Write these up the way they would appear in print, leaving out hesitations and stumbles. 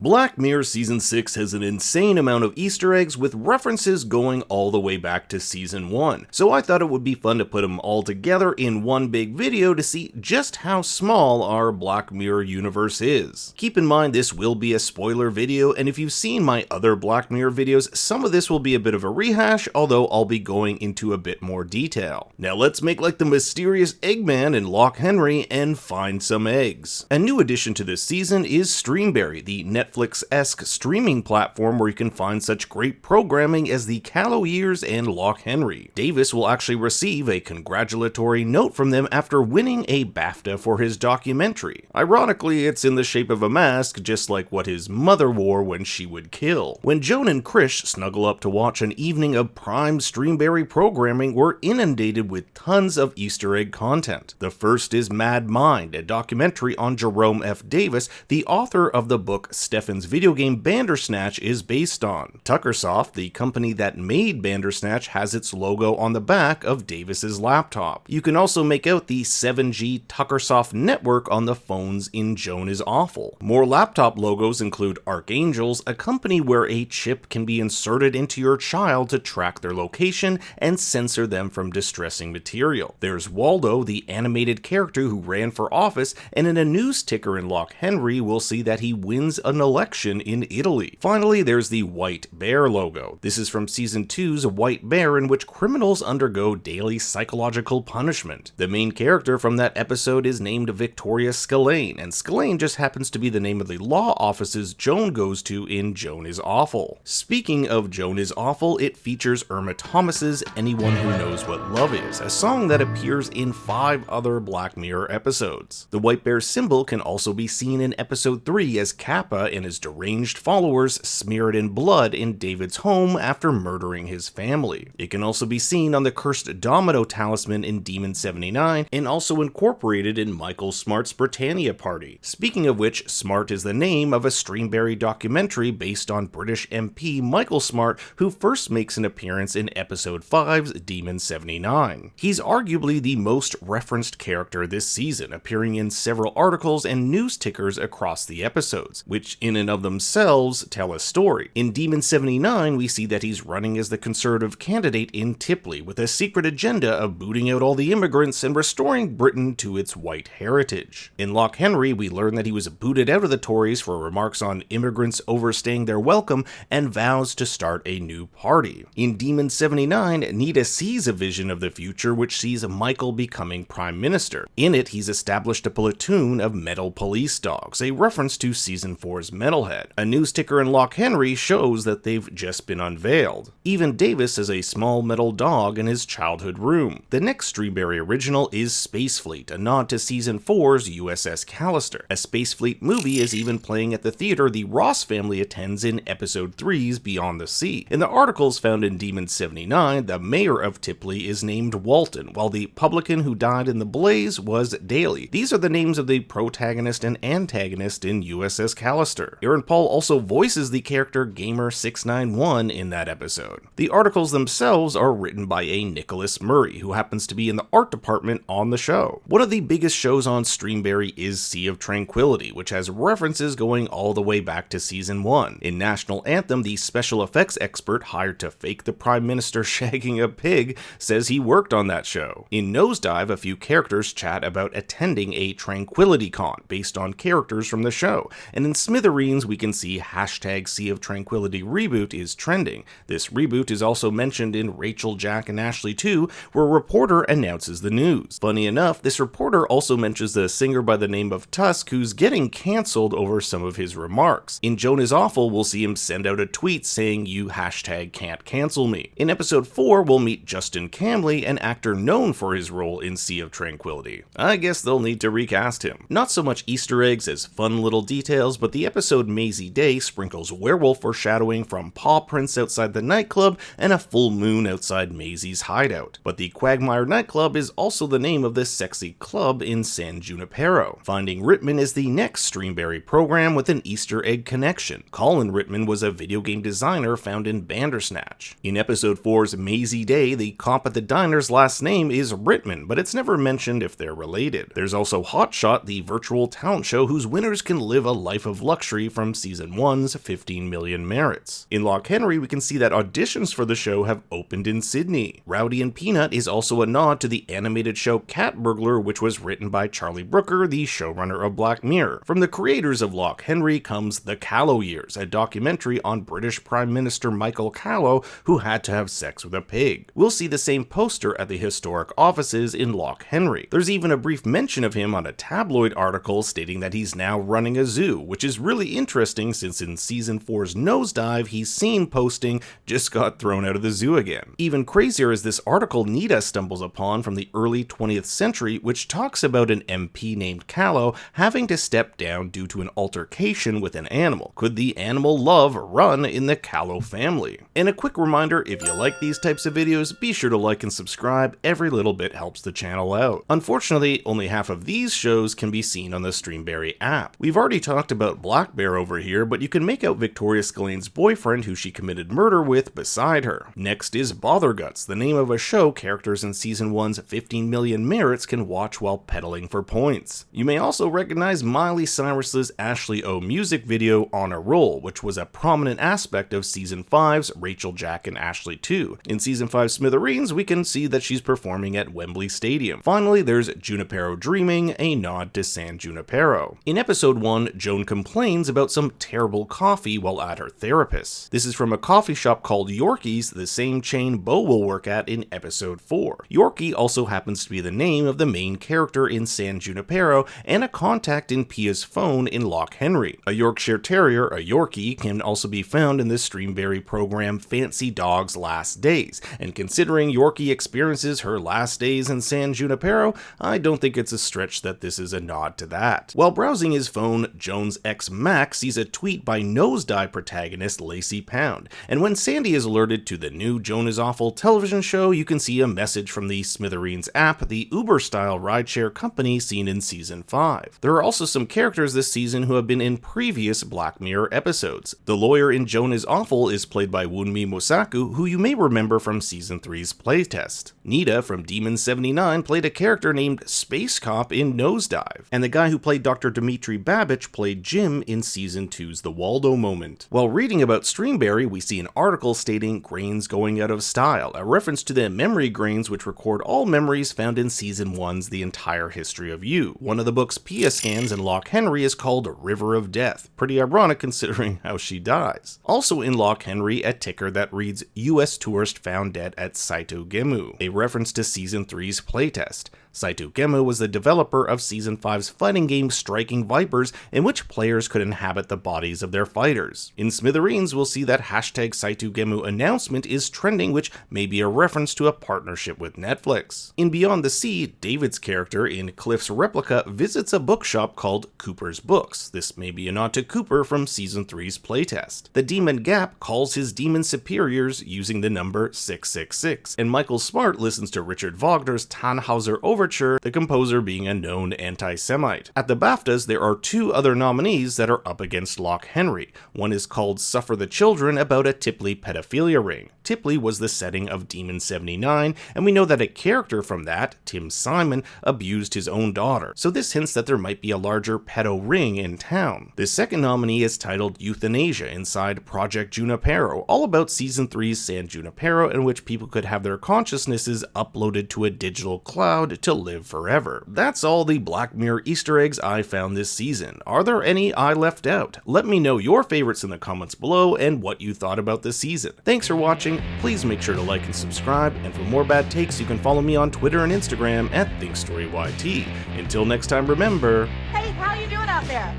Black Mirror Season 6 has an insane amount of Easter eggs with references going all the way back to Season 1, so I thought it would be fun to put them all together in one big video to see just how small our Black Mirror universe is. Keep in mind this will be a spoiler video, and if you've seen my other Black Mirror videos, some of this will be a bit of a rehash, although I'll be going into a bit more detail. Now let's make like the mysterious Eggman in Loch Henry and find some eggs. A new addition to this season is Streamberry, the Netflix-esque streaming platform where you can find such great programming as the Callow Years and Loch Henry. Davis will actually receive a congratulatory note from them after winning a BAFTA for his documentary. Ironically, it's in the shape of a mask, just like what his mother wore when she would kill. When Joan and Krish snuggle up to watch an evening of prime Streamberry programming, we're inundated with tons of Easter egg content. The first is Mad Mind, a documentary on Jerome F. Davis, the author of the book Stefan's video game Bandersnatch is based on. Tuckersoft, the company that made Bandersnatch, has its logo on the back of Davis's laptop. You can also make out the 7G Tuckersoft network on the phones in Joan is Awful. More laptop logos include Archangels, a company where a chip can be inserted into your child to track their location and censor them from distressing material. There's Waldo, the animated character who ran for office, and in a news ticker in Loch Henry, we'll see that he wins an election in Italy. Finally, there's the White Bear logo. This is from Season 2's White Bear, in which criminals undergo daily psychological punishment. The main character from that episode is named Victoria Scillane, and Scillane just happens to be the name of the law offices Joan goes to in Joan is Awful. Speaking of Joan is Awful, it features Irma Thomas's Anyone Who Knows What Love Is, a song that appears in 5 other Black Mirror episodes. The White Bear symbol can also be seen in Episode 3 as Kappa and his deranged followers smear it in blood in David's home after murdering his family. It can also be seen on the cursed domino talisman in Demon 79 and also incorporated in Michael Smart's Britannia Party. Speaking of which, Smart is the name of a Streamberry documentary based on British MP Michael Smart, who first makes an appearance in Episode 5's Demon 79. He's arguably the most referenced character this season, appearing in several articles and news tickers across the episodes, which in and of themselves tell a story. In Demon 79, we see that he's running as the Conservative candidate in Tipley with a secret agenda of booting out all the immigrants and restoring Britain to its white heritage. In Loch Henry, we learn that he was booted out of the Tories for remarks on immigrants overstaying their welcome and vows to start a new party. In Demon 79, Nita sees a vision of the future which sees Michael becoming Prime Minister. In it, he's established a platoon of metal police dogs, a reference to Season 4's Metalhead. A news ticker in Loch Henry shows that they've just been unveiled. Even Davis has a small metal dog in his childhood room. The next Streamberry original is Space Fleet, a nod to Season 4's USS Callister. A Space Fleet movie is even playing at the theater the Ross family attends in Episode 3's Beyond the Sea. In the articles found in Demon 79, the mayor of Tipley is named Walton, while the publican who died in the blaze was Daly. These are the names of the protagonist and antagonist in USS Callister. Aaron Paul also voices the character Gamer691 in that episode. The articles themselves are written by a Nicholas Murray, who happens to be in the art department on the show. One of the biggest shows on Streamberry is Sea of Tranquility, which has references going all the way back to Season 1. In National Anthem, the special effects expert hired to fake the Prime Minister shagging a pig says he worked on that show. In Nosedive, a few characters chat about attending a Tranquility Con based on characters from the show, and in Smithereens we can see hashtag Sea of Tranquility reboot is trending. This reboot is also mentioned in Rachel, Jack, and Ashley 2, where a reporter announces the news. Funny enough, this reporter also mentions the singer by the name of Tusk, who's getting cancelled over some of his remarks. In Joan is Awful, we'll see him send out a tweet saying, "You hashtag can't cancel me." In Episode 4, we'll meet Justin Camley, an actor known for his role in Sea of Tranquility. I guess they'll need to recast him. Not so much Easter eggs as fun little details, but the episode Mazey Day sprinkles werewolf foreshadowing from paw prints outside the nightclub and a full moon outside Mazey's hideout. But the Quagmire nightclub is also the name of this sexy club in San Junipero. Finding Rittman is the next Streamberry program with an Easter egg connection. Colin Rittman was a video game designer found in Bandersnatch. In Episode 4's Mazey Day, the cop at the diner's last name is Rittman, but it's never mentioned if they're related. There's also Hotshot, the virtual talent show whose winners can live a life of luxury anniversary from Season 1's 15 Million Merits. In Loch Henry, we can see that auditions for the show have opened in Sydney. Rowdy and Peanut is also a nod to the animated show Cat Burglar, which was written by Charlie Brooker, the showrunner of Black Mirror. From the creators of Loch Henry comes The Callow Years, a documentary on British Prime Minister Michael Callow, who had to have sex with a pig. We'll see the same poster at the historic offices in Loch Henry. There's even a brief mention of him on a tabloid article stating that he's now running a zoo, which is really interesting since in Season 4's Nosedive, he's seen posting just got thrown out of the zoo again. Even crazier is this article Nita stumbles upon from the early 20th century, which talks about an MP named Callow having to step down due to an altercation with an animal. Could the animal love run in the Callow family? And a quick reminder, if you like these types of videos, be sure to like and subscribe. Every little bit helps the channel out. Unfortunately, only half of these shows can be seen on the Streamberry app. We've already talked about Black Bear over here, but you can make out Victoria Spillane's boyfriend who she committed murder with beside her. Next is Botherguts, the name of a show characters in Season 1's 15 Million Merits can watch while pedaling for points. You may also recognize Miley Cyrus's Ashley O music video On a Roll, which was a prominent aspect of Season 5's Rachel, Jack, and Ashley 2. In Season 5 Smithereens, we can see that she's performing at Wembley Stadium. Finally, there's Junipero Dreaming, a nod to San Junipero. In Episode 1, Joan complains about some terrible coffee while at her therapist. This is from a coffee shop called Yorkie's, the same chain Bo will work at in Episode 4. Yorkie also happens to be the name of the main character in San Junipero and a contact in Pia's phone in Loch Henry. A Yorkshire Terrier, a Yorkie, can also be found in the Streamberry program Fancy Dog's Last Days, and considering Yorkie experiences her last days in San Junipero, I don't think it's a stretch that this is a nod to that. While browsing his phone, Joan's ex Max sees a tweet by Nosedive protagonist Lacey Pound, and when Sandy is alerted to the new Joan is Awful television show, you can see a message from the Smithereens app, the Uber-style rideshare company seen in Season 5. There are also some characters this season who have been in previous Black Mirror episodes. The lawyer in Joan is Awful is played by Wunmi Mosaku, who you may remember from Season 3's playtest. Nita from Demon 79 played a character named Space Cop in Nosedive, and the guy who played Dr. Dimitri Babich played Jim in Season 2's The Waldo Moment. While reading about Streamberry, we see an article stating grains going out of style, a reference to the memory grains which record all memories found in Season 1's The Entire History of You. One of the books Pia scans in Loch Henry is called River of Death, pretty ironic considering how she dies. Also in Loch Henry, a ticker that reads US tourist found dead at Saito Gemu, a reference to Season 3's playtest. Saito Gemu was the developer of Season 5's fighting game Striking Vipers, in which players could inhabit the bodies of their fighters. In Smithereens, we'll see that hashtag Saito Gemu announcement is trending, which may be a reference to a partnership with Netflix. In Beyond the Sea, David's character in Cliff's Replica visits a bookshop called Cooper's Books. This may be a nod to Cooper from Season 3's playtest. The Demon Gap calls his demon superiors using the number 666, and Michael Smart listens to Richard Wagner's Tannhauser Overture, the composer being a known anti-Semite. At the BAFTAs, there are two other nominees that are up against Loch Henry. One is called Suffer the Children, about a Tipley pedophilia ring. Tipley was the setting of Demon 79, and we know that a character from that, Tim Simon, abused his own daughter, so this hints that there might be a larger pedo ring in town. The second nominee is titled Euthanasia inside Project Junipero, all about Season 3's San Junipero, in which people could have their consciousnesses uploaded to a digital cloud to live forever. That's all the Black Mirror Easter eggs I found this season. Are there any I left out? Let me know your favorites in the comments below and what you thought about this season. Thanks for watching. Please make sure to like and subscribe, and for more bad takes you can follow me on Twitter and Instagram at ThinkStoryYT. Until next time, remember... Hey, how you doing out there?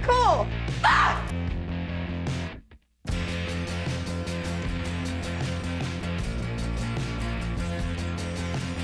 Cool! Ah!